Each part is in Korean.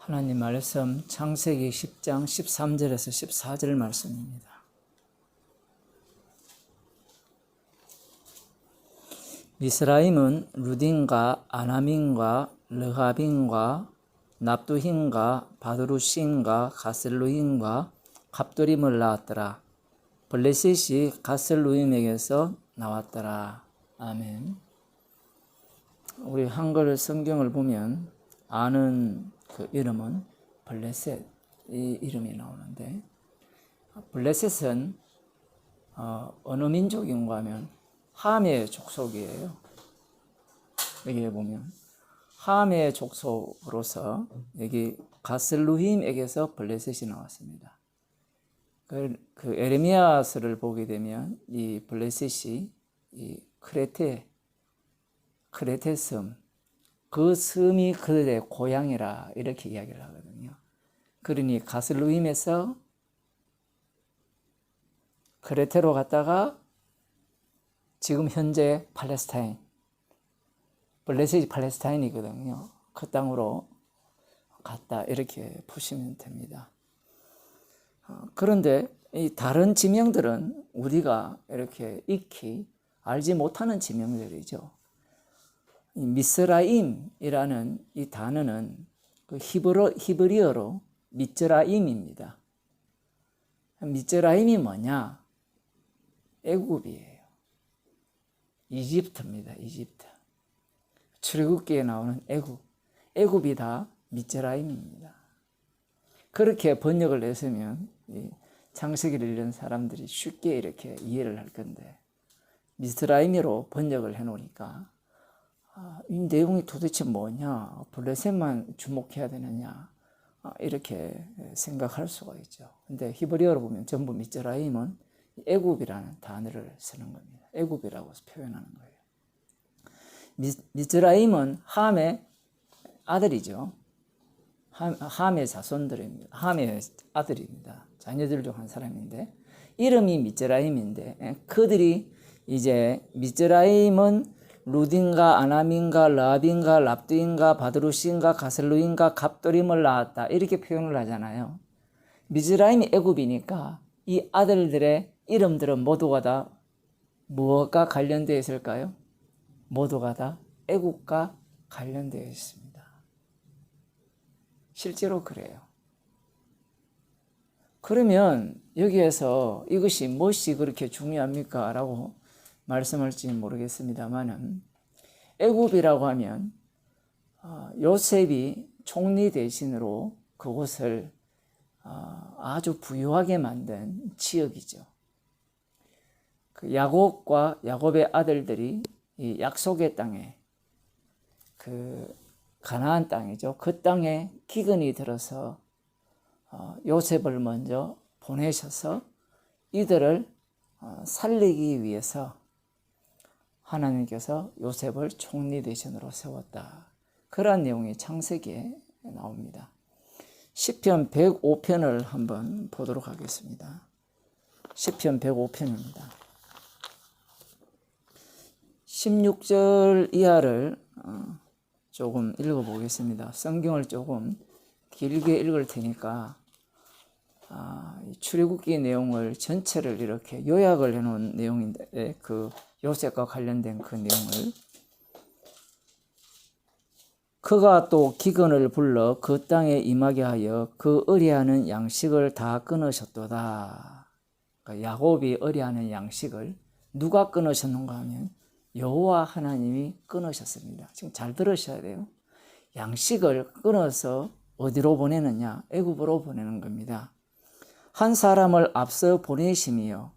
하나님 말씀 창세기 10장 13절에서 14절 말씀입니다. 미스라임은 루딘과 아나민과 르하빈과 납두힘과 바드루신과 가셀루임과 갑돌임을 낳았더라. 블레셋이 가셀루임에게서 나왔더라. 아멘. 우리 한글 성경을 보면 아는 그 이름은 블레셋 이 이름이 나오는데, 블레셋은 어느 민족인가 하면 함의 족속이에요. 여기 보면 함의 족속으로서 여기 가슬루힘에게서 블레셋이 나왔습니다. 그 에레미야서를 보게 되면 이 블레셋이 이 크레테 섬, 그 섬이 그들의 고향이라 이렇게 이야기를 하거든요. 그러니 가슬루임에서 크레테로 갔다가 지금 현재 팔레스타인, 블레셋이 팔레스타인이거든요. 그 땅으로 갔다 이렇게 보시면 됩니다. 그런데 이 다른 지명들은 우리가 이렇게 익히 알지 못하는 지명들이죠. 이 미스라임이라는 이 단어는 그 히브리어로 미츠라임입니다. 미츠라임이 뭐냐? 애굽이에요. 이집트입니다. 이집트. 출애굽기에 나오는 애굽이 다 미츠라임입니다. 그렇게 번역을 했으면 창세기를 읽는 사람들이 쉽게 이렇게 이해를 할 건데, 미스라임으로 번역을 해놓으니까 이 내용이 도대체 뭐냐, 블레셋만 주목해야 되느냐, 이렇게 생각할 수가 있죠. 근데 히브리어로 보면 전부 미츠라임은 애굽이라는 단어를 쓰는 겁니다. 애굽이라고 표현하는 거예요. 미츠라임은 함의 아들이죠. 함의 자손들입니다. 함의 아들입니다. 자녀들 중 한 사람인데, 이름이 미츠라임인데, 그들이 이제 미츠라임은 루딘과 아나민과 라빈과 랍두인과 바드루신과 가셀루인과 갑돌임을 낳았다 이렇게 표현을 하잖아요. 미즈라임이 애굽이니까 이 아들들의 이름들은 모두가 다 무엇과 관련되어 있을까요? 모두가 다 애굽과 관련되어 있습니다. 실제로 그래요. 그러면 여기에서 이것이 무엇이 그렇게 중요합니까? 라고 말씀할지 모르겠습니다만은, 애굽이라고 하면 요셉이 총리 대신으로 그곳을 아주 부유하게 만든 지역이죠. 그 야곱과 야곱의 아들들이 이 약속의 땅에, 그 가나안 땅이죠. 그 땅에 기근이 들어서 요셉을 먼저 보내셔서 이들을 살리기 위해서 하나님께서 요셉을 총리 대신으로 세웠다. 그러한 내용이 창세기에 나옵니다. 시편 105편을 한번 보도록 하겠습니다. 시편 105편입니다. 16절 이하를 조금 읽어보겠습니다. 성경을 조금 길게 읽을 테니까 출애굽기 내용을 전체를 이렇게 요약을 해놓은 내용인데, 그 요셉과 관련된 그 내용을, 그가 또 기근을 불러 그 땅에 임하게 하여 그 의뢰하는 양식을 다 끊으셨도다. 그러니까 야곱이 의뢰하는 양식을 누가 끊으셨는가 하면 여호와 하나님이 끊으셨습니다. 지금 잘 들으셔야 돼요. 양식을 끊어서 어디로 보내느냐? 애굽으로 보내는 겁니다. 한 사람을 앞서 보내심이요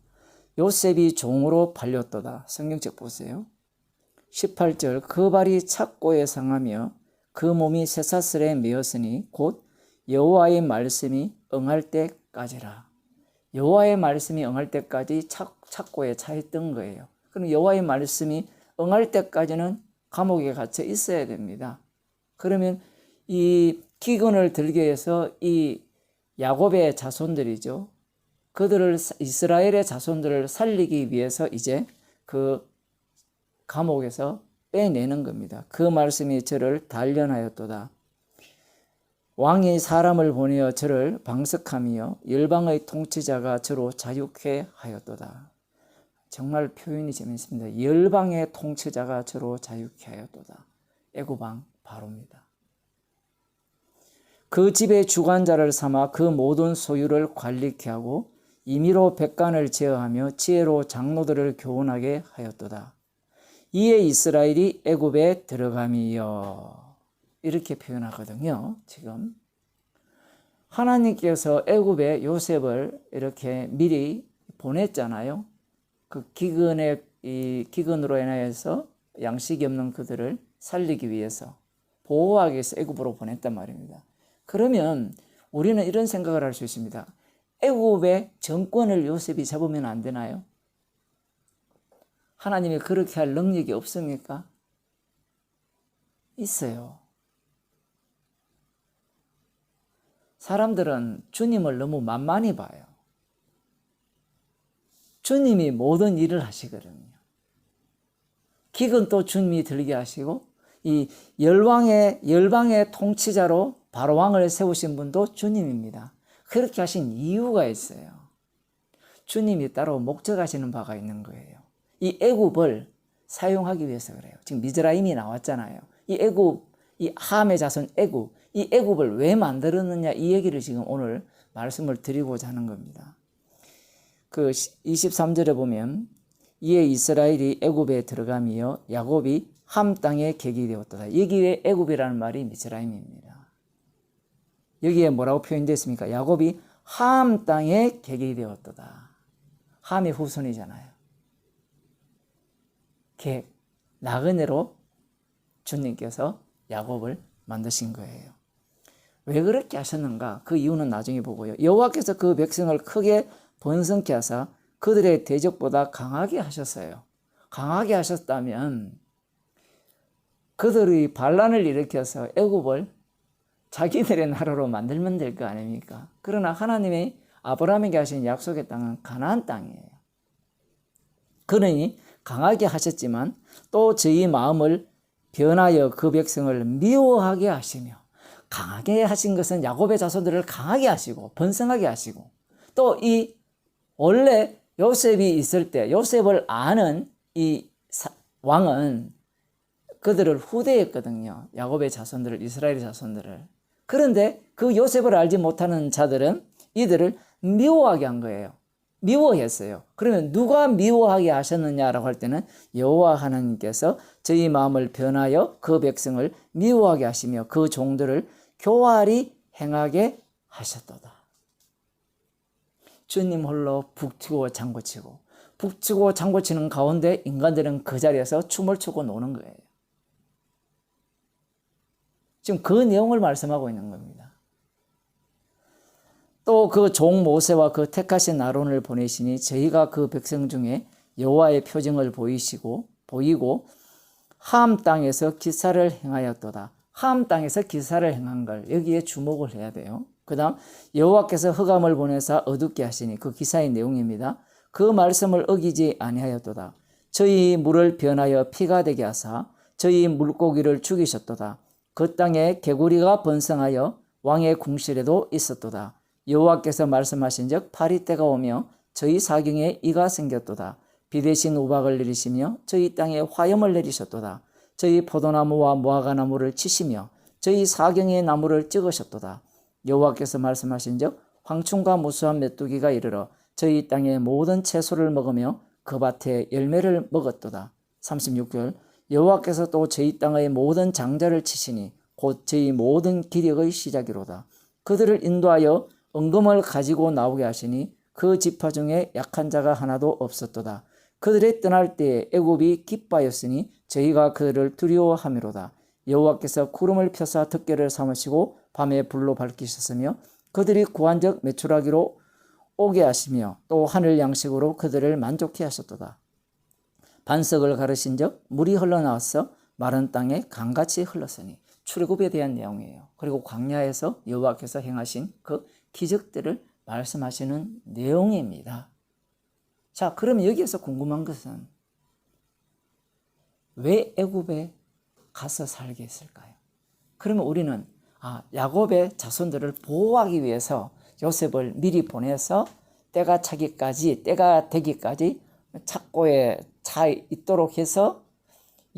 요셉이 종으로 팔렸도다. 성경책 보세요. 18절, 그 발이 착고에 상하며 그 몸이 쇠사슬에 매었으니 곧 여호와의 말씀이 응할 때까지라. 여호와의 말씀이 응할 때까지 착고에 차 있던 거예요. 그럼 여호와의 말씀이 응할 때까지는 감옥에 갇혀 있어야 됩니다. 그러면 이 기근을 들게 해서 이 야곱의 자손들이죠. 그들을, 이스라엘의 자손들을 살리기 위해서 이제 그 감옥에서 빼내는 겁니다. 그 말씀이 저를 단련하였도다. 왕이 사람을 보내어 저를 방석하며 열방의 통치자가 저로 자유케 하였도다. 정말 표현이 재밌습니다. 열방의 통치자가 저로 자유케 하였도다. 애굽왕 바로입니다. 그 집의 주관자를 삼아 그 모든 소유를 관리케 하고 임의로 백관을 제어하며 지혜로 장로들을 교훈하게 하였도다. 이에 이스라엘이 애굽에 들어감이여. 이렇게 표현하거든요. 지금 하나님께서 애굽에 요셉을 이렇게 미리 보냈잖아요. 그 기근으로 인하여서 양식이 없는 그들을 살리기 위해서, 보호하기 위해서 애굽으로 보냈단 말입니다. 그러면 우리는 이런 생각을 할 수 있습니다. 애굽의 정권을 요셉이 잡으면 안 되나요? 하나님이 그렇게 할 능력이 없습니까? 있어요. 사람들은 주님을 너무 만만히 봐요. 주님이 모든 일을 하시거든요. 기근도 주님이 들게 하시고, 이 열방의 통치자로 바로왕을 세우신 분도 주님입니다. 그렇게 하신 이유가 있어요. 주님이 따로 목적하시는 바가 있는 거예요. 이 애굽을 사용하기 위해서 그래요. 지금 미즈라임이 나왔잖아요. 이 애굽, 이 함의 자손 애굽, 이 애굽을 왜 만들었느냐, 이 얘기를 지금 오늘 말씀을 드리고자 하는 겁니다. 그 23절에 보면 이에 이스라엘이 애굽에 들어가며 야곱이 함 땅에 객이 되었다. 여기에 애굽이라는 말이 미즈라임입니다. 여기에 뭐라고 표현됐습니까? 야곱이 함 땅에 객이 되었다. 함의 후손이잖아요. 객, 나그네로 주님께서 야곱을 만드신 거예요. 왜 그렇게 하셨는가? 그 이유는 나중에 보고요. 여호와께서 그 백성을 크게 번성케 하사 그들의 대적보다 강하게 하셨어요. 강하게 하셨다면 그들의 반란을 일으켜서 애굽을 자기들의 나라로 만들면 될 거 아닙니까? 그러나 하나님이 아브라함에게 하신 약속의 땅은 가나안 땅이에요. 그러니 강하게 하셨지만 또 저희 마음을 변하여 그 백성을 미워하게 하시며, 강하게 하신 것은 야곱의 자손들을 강하게 하시고 번성하게 하시고, 또 이 원래 요셉이 있을 때 요셉을 아는 이 왕은 그들을 후대했거든요. 야곱의 자손들을, 이스라엘의 자손들을. 그런데 그 요셉을 알지 못하는 자들은 이들을 미워하게 한 거예요. 미워했어요. 그러면 누가 미워하게 하셨느냐라고 할 때는 여호와 하나님께서 저희 마음을 변하여 그 백성을 미워하게 하시며 그 종들을 교활히 행하게 하셨도다. 주님 홀로 북치고 장구치고, 북치고 장구치는 가운데 인간들은 그 자리에서 춤을 추고 노는 거예요. 지금 그 내용을 말씀하고 있는 겁니다. 또 그 종 모세와 그 택하신 아론을 보내시니 저희가 그 백성 중에 여호와의 표징을 보이고 함 땅에서 기사를 행하였도다. 함 땅에서 기사를 행한 걸 여기에 주목을 해야 돼요. 그 다음 여호와께서 흑암을 보내사 어둡게 하시니, 그 기사의 내용입니다. 그 말씀을 어기지 아니하였도다. 저희 물을 변하여 피가 되게 하사 저희 물고기를 죽이셨도다. 그 땅에 개구리가 번성하여 왕의 궁실에도 있었도다. 여호와께서 말씀하신즉 파리때가 오며 저희 사경에 이가 생겼도다. 비 대신 우박을 내리시며 저희 땅에 화염을 내리셨도다. 저희 포도나무와 무화과나무를 치시며 저희 사경의 나무를 찍으셨도다. 여호와께서 말씀하신즉 황충과 무수한 메뚜기가 이르러 저희 땅의 모든 채소를 먹으며 그 밭에 열매를 먹었도다. 36절 여호와께서 또 저희 땅의 모든 장자를 치시니 곧 저희 모든 기력의 시작이로다. 그들을 인도하여 은금을 가지고 나오게 하시니 그 지파 중에 약한 자가 하나도 없었도다. 그들이 떠날 때에 애굽이 기뻐하였으니 저희가 그들을 두려워함이로다. 여호와께서 구름을 펴사 덮개를 삼으시고 밤에 불로 밝히셨으며 그들이 구한적 메추라기로 오게 하시며 또 하늘 양식으로 그들을 만족케 하셨도다. 반석을 가르신즉 물이 흘러나와서 마른 땅에 강같이 흘렀으니, 출애굽에 대한 내용이에요. 그리고 광야에서 여호와께서 행하신 그 기적들을 말씀하시는 내용입니다. 자, 그러면 여기에서 궁금한 것은 왜 애굽에 가서 살게 했을까요? 그러면 우리는 야곱의 자손들을 보호하기 위해서 요셉을 미리 보내서 때가 되기까지 착고에 차 있도록 해서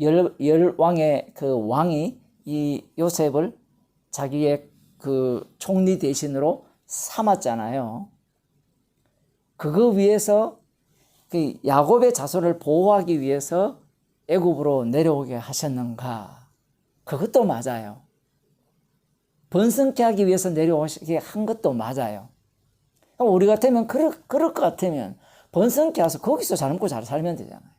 열 왕의 그 왕이 이 요셉을 자기의 그 총리 대신으로 삼았잖아요. 그거 위해서 그 야곱의 자손을 보호하기 위해서 애굽으로 내려오게 하셨는가? 그것도 맞아요. 번성케 하기 위해서 내려오시게 한 것도 맞아요. 우리 같으면 그럴 것 같으면 번성케 해서 거기서 잘 먹고 잘 살면 되잖아요.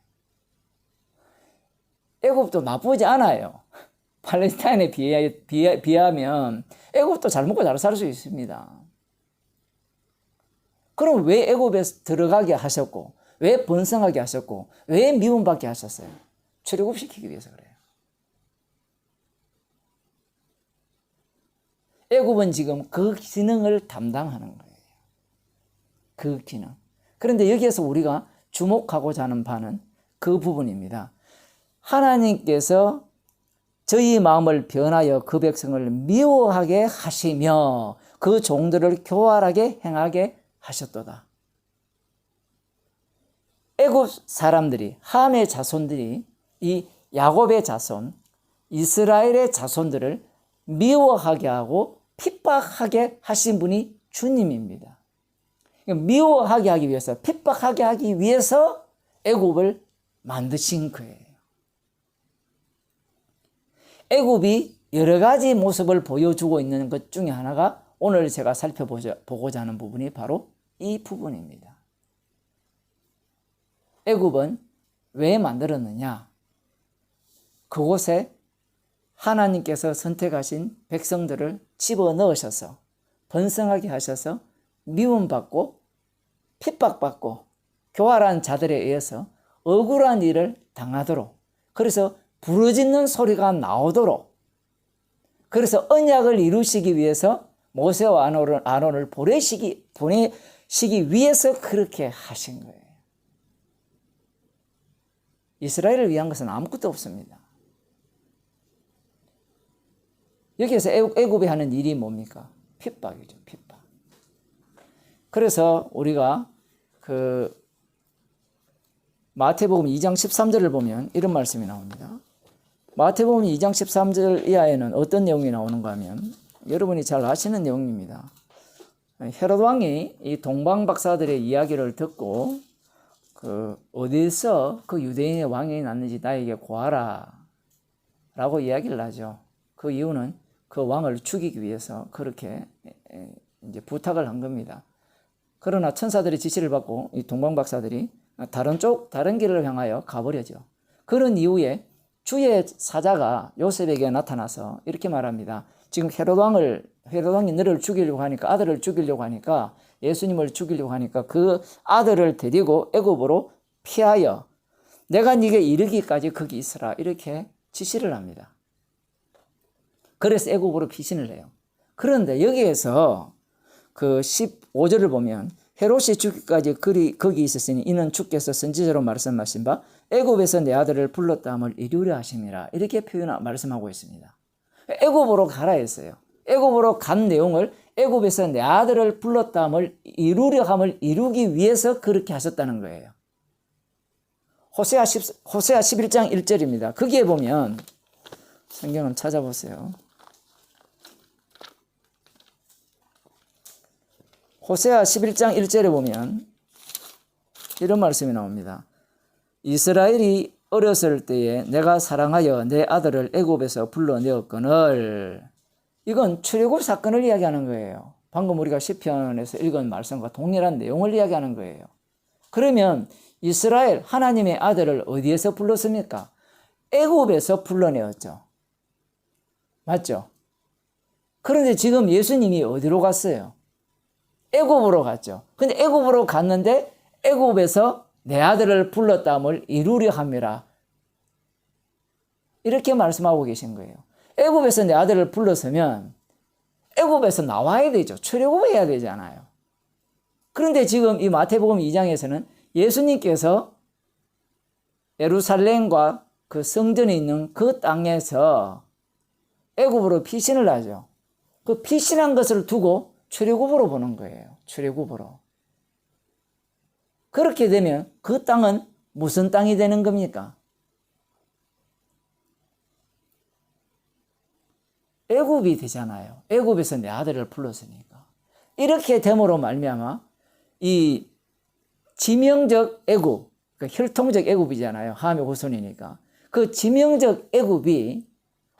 애굽도 나쁘지 않아요. 팔레스타인에 비하면 애굽도 잘 먹고 잘 살 수 있습니다. 그럼 왜 애굽에 들어가게 하셨고, 왜 번성하게 하셨고, 왜 미움받게 하셨어요? 출애굽시키기 위해서 그래요. 애굽은 지금 그 기능을 담당하는 거예요. 그 기능. 그런데 여기에서 우리가 주목하고자 하는 바는 그 부분입니다. 하나님께서 저희 마음을 변하여 그 백성을 미워하게 하시며 그 종들을 교활하게 행하게 하셨도다. 애굽 사람들이, 함의 자손들이 이 야곱의 자손, 이스라엘의 자손들을 미워하게 하고 핍박하게 하신 분이 주님입니다. 미워하게 하기 위해서, 핍박하게 하기 위해서 애굽을 만드신 거예요. 애굽이 여러 가지 모습을 보여주고 있는 것 중에 하나가 오늘 제가 살펴보고자 하는 부분이 바로 이 부분입니다. 애굽은 왜 만들었느냐? 그곳에 하나님께서 선택하신 백성들을 집어넣으셔서 번성하게 하셔서 미움받고 핍박받고 교활한 자들에 의해서 억울한 일을 당하도록, 그래서 부르짖는 소리가 나오도록, 그래서 언약을 이루시기 위해서 모세와 아론을 보내시기 위해서 그렇게 하신 거예요. 이스라엘을 위한 것은 아무것도 없습니다. 여기에서 애굽이 하는 일이 뭡니까? 핍박이죠, 핍박. 그래서 우리가 그 마태복음 2장 13절을 보면 이런 말씀이 나옵니다. 마태복음 2장 13절 이하에는 어떤 내용이 나오는가 하면 여러분이 잘 아시는 내용입니다. 헤롯 왕이 이 동방 박사들의 이야기를 듣고 어디서 그 유대인의 왕이 났는지 나에게 고하라 라고 이야기를 하죠. 그 이유는 그 왕을 죽이기 위해서 그렇게 이제 부탁을 한 겁니다. 그러나 천사들의 지시를 받고 이 동방 박사들이 다른 길을 향하여 가버려죠. 그런 이후에 주의 사자가 요셉에게 나타나서 이렇게 말합니다. 지금 헤롯 왕이 너를 죽이려고 하니까, 아들을 죽이려고 하니까, 예수님을 죽이려고 하니까 그 아들을 데리고 애굽으로 피하여 내가 네게 이르기까지 거기 있으라, 이렇게 지시를 합니다. 그래서 애굽으로 피신을 해요. 그런데 여기에서 그 15절을 보면 헤롯이 죽기까지 거기 있었으니 이는 주께서 선지자로 말씀하신 바 애굽에서 내 아들을 불렀다 함을 이루려 하심이라, 이렇게 말씀하고 있습니다. 애굽으로 가라 했어요. 애굽으로 간 내용을 애굽에서 내 아들을 불렀다 함을 이루려 함을 이루기 위해서 그렇게 하셨다는 거예요. 호세아 11장 1절입니다. 거기에 보면 성경을 찾아보세요. 호세아 11장 1절에 보면 이런 말씀이 나옵니다. 이스라엘이 어렸을 때에 내가 사랑하여 내 아들을 애굽에서 불러내었거늘. 이건 출애굽 사건을 이야기하는 거예요. 방금 우리가 시편에서 읽은 말씀과 동일한 내용을 이야기하는 거예요. 그러면 이스라엘 하나님의 아들을 어디에서 불렀습니까? 애굽에서 불러내었죠. 맞죠? 그런데 지금 예수님이 어디로 갔어요? 애굽으로 갔죠. 근데 애굽으로 갔는데 애굽에서 내 아들을 불렀다함을 이루려 함이라, 이렇게 말씀하고 계신 거예요. 애굽에서 내 아들을 불렀으면 애굽에서 나와야 되죠. 출애굽해야 되잖아요. 그런데 지금 이 마태복음 2장에서는 예수님께서 예루살렘과 그 성전에 있는 그 땅에서 애굽으로 피신을 하죠. 그 피신한 것을 두고 출애굽으로 보는 거예요. 출애굽으로. 그렇게 되면 그 땅은 무슨 땅이 되는 겁니까? 애굽이 되잖아요. 애굽에서 내 아들을 불렀으니까. 이렇게 됨으로 말미암아 이 지명적 애굽, 그러니까 혈통적 애굽이잖아요. 함의 후손이니까. 그 지명적 애굽이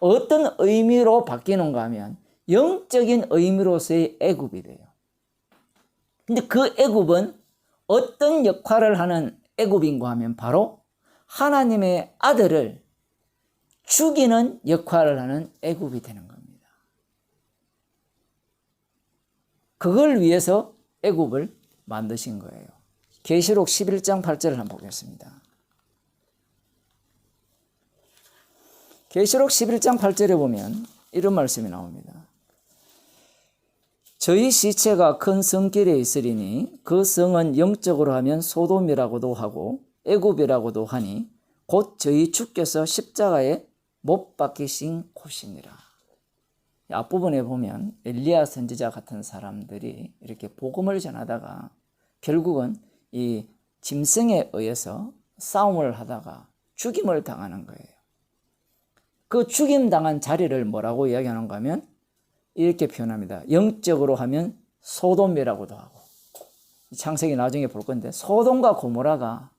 어떤 의미로 바뀌는가 하면 영적인 의미로서의 애굽이 돼요. 근데 그 애굽은 어떤 역할을 하는 애굽인가 하면 바로 하나님의 아들을 죽이는 역할을 하는 애굽이 되는 겁니다. 그걸 위해서 애굽을 만드신 거예요. 계시록 11장 8절을 한번 보겠습니다. 계시록 11장 8절에 보면 이런 말씀이 나옵니다. 저희 시체가 큰 성길에 있으리니 그 성은 영적으로 하면 소돔이라고도 하고 애굽이라고도 하니 곧 저희 주께서 십자가에 못 박히신 곳이니라. 앞부분에 보면 엘리야 선지자 같은 사람들이 이렇게 복음을 전하다가 결국은 이 짐승에 의해서 싸움을 하다가 죽임을 당하는 거예요. 그 죽임당한 자리를 뭐라고 이야기하는가 하면 이렇게 표현합니다. 영적으로 하면 소돔이라고도 하고, 창세기 나중에 볼 건데 소돔과 고모라가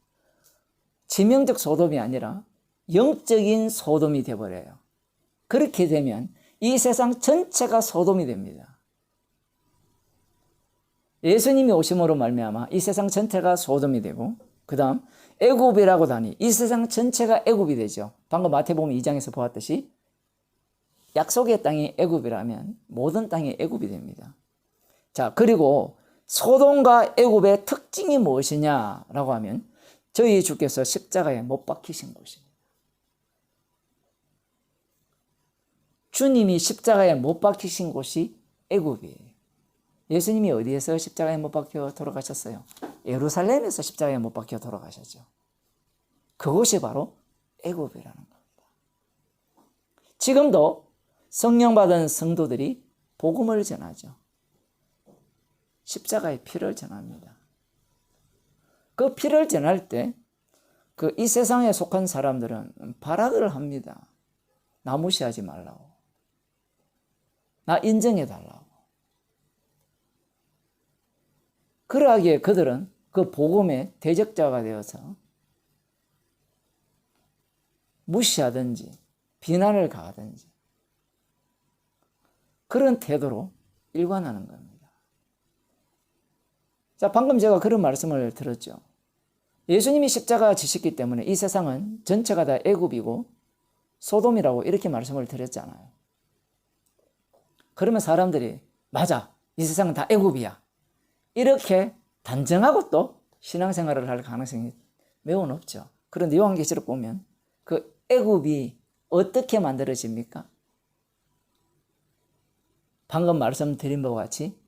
지명적 소돔이 아니라 영적인 소돔이 되어버려요. 그렇게 되면 이 세상 전체가 소돔이 됩니다. 예수님이 오심으로 말미암아 이 세상 전체가 소돔이 되고, 그 다음 애굽이라고 하니 이 세상 전체가 애굽이 되죠. 방금 마태복음 2장에서 보았듯이 약속의 땅이 애굽이라면 모든 땅이 애굽이 됩니다. 자, 그리고 소돔과 애굽의 특징이 무엇이냐라고 하면 저희 주께서 십자가에 못 박히신 곳입니다. 주님이 십자가에 못 박히신 곳이 애굽이에요. 예수님이 어디에서 십자가에 못 박혀 돌아가셨어요? 예루살렘에서 십자가에 못 박혀 돌아가셨죠. 그곳이 바로 애굽이라는 겁니다. 지금도 성령 받은 성도들이 복음을 전하죠. 십자가의 피를 전합니다. 그 피를 전할 때 그 이 세상에 속한 사람들은 발악을 합니다. 나 무시하지 말라고. 나 인정해 달라고. 그러하기에 그들은 그 복음의 대적자가 되어서 무시하든지 비난을 가하든지 그런 태도로 일관하는 겁니다. 자, 방금 제가 그런 말씀을 들었죠. 예수님이 십자가 지셨기 때문에 이 세상은 전체가 다 애굽이고 소돔이라고 이렇게 말씀을 드렸잖아요. 그러면 사람들이 맞아, 이 세상은 다 애굽이야, 이렇게 단정하고 또 신앙생활을 할 가능성이 매우 높죠. 그런데 요한계시록 보면 그 애굽이 어떻게 만들어집니까? 방금 말씀드린 바와 같이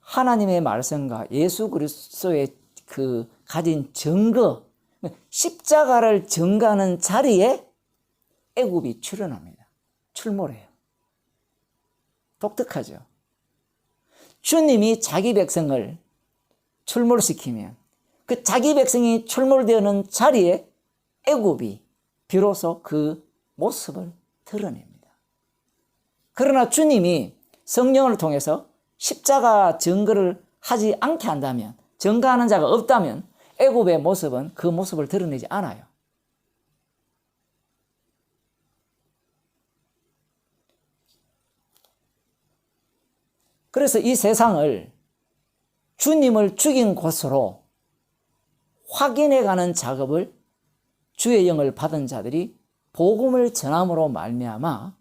하나님의 말씀과 예수 그리스도의 그 가진 증거, 십자가를 증거하는 자리에 애굽이 출현합니다. 출몰해요. 독특하죠. 주님이 자기 백성을 출몰시키면 그 자기 백성이 출몰되는 자리에 애굽이 비로소 그 모습을 드러냅니다. 그러나 주님이 성령을 통해서 십자가 증거를 하지 않게 한다면, 증거하는 자가 없다면 애굽의 모습은 그 모습을 드러내지 않아요. 그래서 이 세상을 주님을 죽인 곳으로 확인해가는 작업을 주의 영을 받은 자들이 복음을 전함으로 말미암아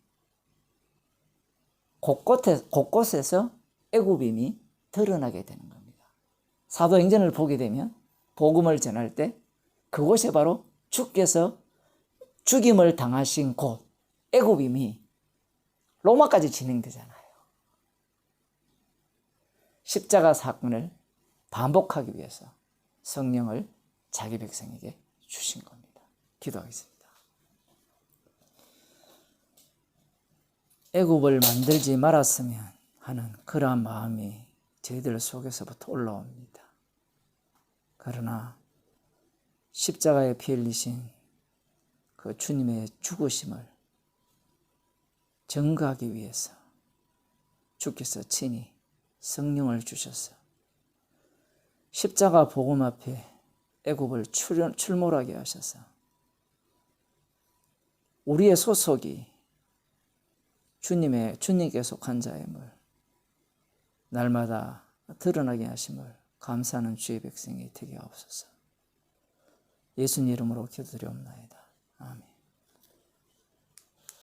곳곳에서 애굽임이 드러나게 되는 겁니다. 사도행전을 보게 되면 복음을 전할 때 그곳에 바로 주께서 죽임을 당하신 곳 애굽임이 로마까지 진행되잖아요. 십자가 사건을 반복하기 위해서 성령을 자기 백성에게 주신 겁니다. 기도하겠습니다. 애굽을 만들지 말았으면 하는 그러한 마음이 저희들 속에서부터 올라옵니다. 그러나 십자가에 피 흘리신 그 주님의 죽으심을 증거하기 위해서 주께서 친히 성령을 주셔서 십자가 복음 앞에 애굽을 출몰하게 하셔서 우리의 소속이 주님께 속한 자임을 날마다 드러나게 하심을 감사하는 주의 백성이 되게 하옵소서. 예수님 이름으로 기도드리옵나이다. 아멘.